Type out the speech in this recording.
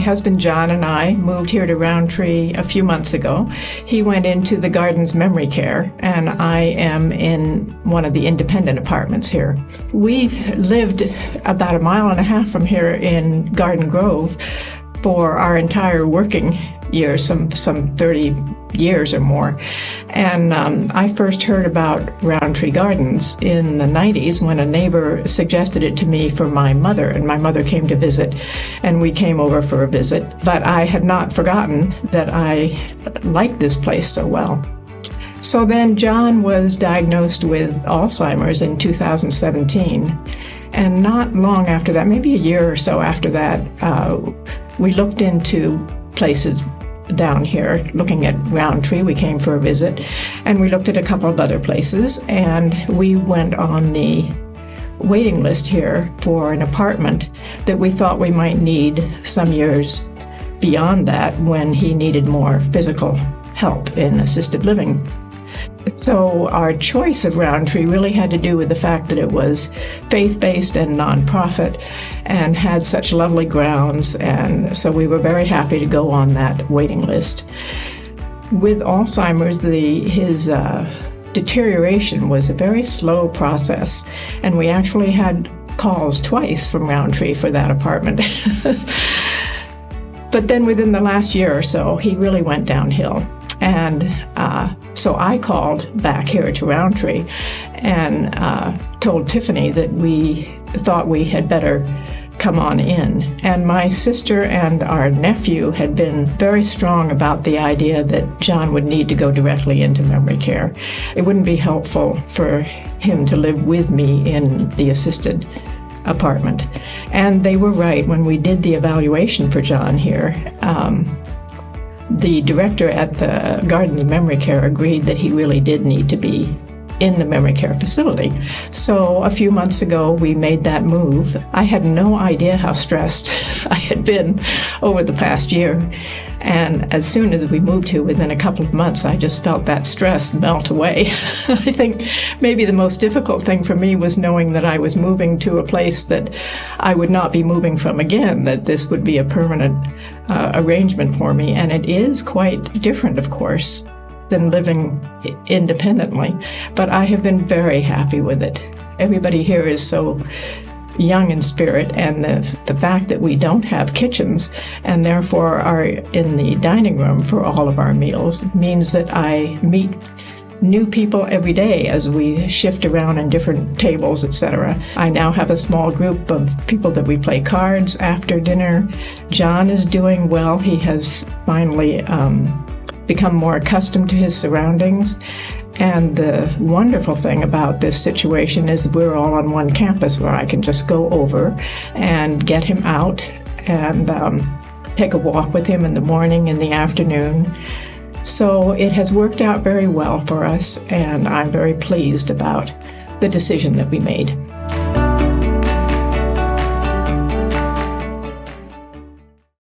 My husband John and I moved here to Rowntree a few months ago. He went into the Gardens memory care, and I am in one of the independent apartments here. We've lived about 1.5 miles from here in Garden Grove for our entire working years, some 30 years or more. And I first heard about Rowntree Gardens in the 90s when a neighbor suggested it to me for my mother, and my mother came to visit, and we came over for a visit. But I had not forgotten that I liked this place so well. So then John was diagnosed with Alzheimer's in 2017. And not long after that, maybe a year or so after that, we looked into places down here, looking at Rowntree. We came for a visit, and we looked at a couple of other places, and we went on the waiting list here for an apartment that we thought we might need some years beyond that when he needed more physical help in assisted living. So our choice of Rowntree really had to do with the fact that it was faith-based and nonprofit and had such lovely grounds, and so we were very happy to go on that waiting list. With Alzheimer's, his deterioration was a very slow process, and we actually had calls twice from Rowntree for that apartment. But then within the last year or so, he really went downhill. And so I called back here to Rowntree and told Tiffany that we thought we had better come on in. And my sister and our nephew had been very strong about the idea that John would need to go directly into memory care. It wouldn't be helpful for him to live with me in the assisted apartment. And they were right. When we did the evaluation for John here, the director at the Gardens Memory Care agreed that he really did need to be in the memory care facility. So a few months ago, we made that move. I had no idea how stressed I had been over the past year. And as soon as we moved here, within a couple of months, I just felt that stress melt away. I think maybe the most difficult thing for me was knowing that I was moving to a place that I would not be moving from again, that this would be a permanent arrangement for me. And it is quite different, of course, than living independently. But I have been very happy with it. Everybody here is so young in spirit, and the fact that we don't have kitchens and therefore are in the dining room for all of our meals means that I meet new people every day as we shift around in different tables, etc. I now have a small group of people that we play cards after dinner. John is doing well. He has finally become more accustomed to his surroundings. And the wonderful thing about this situation is we're all on one campus where I can just go over and get him out and take a walk with him in the morning, in the afternoon. So it has worked out very well for us, and I'm very pleased about the decision that we made.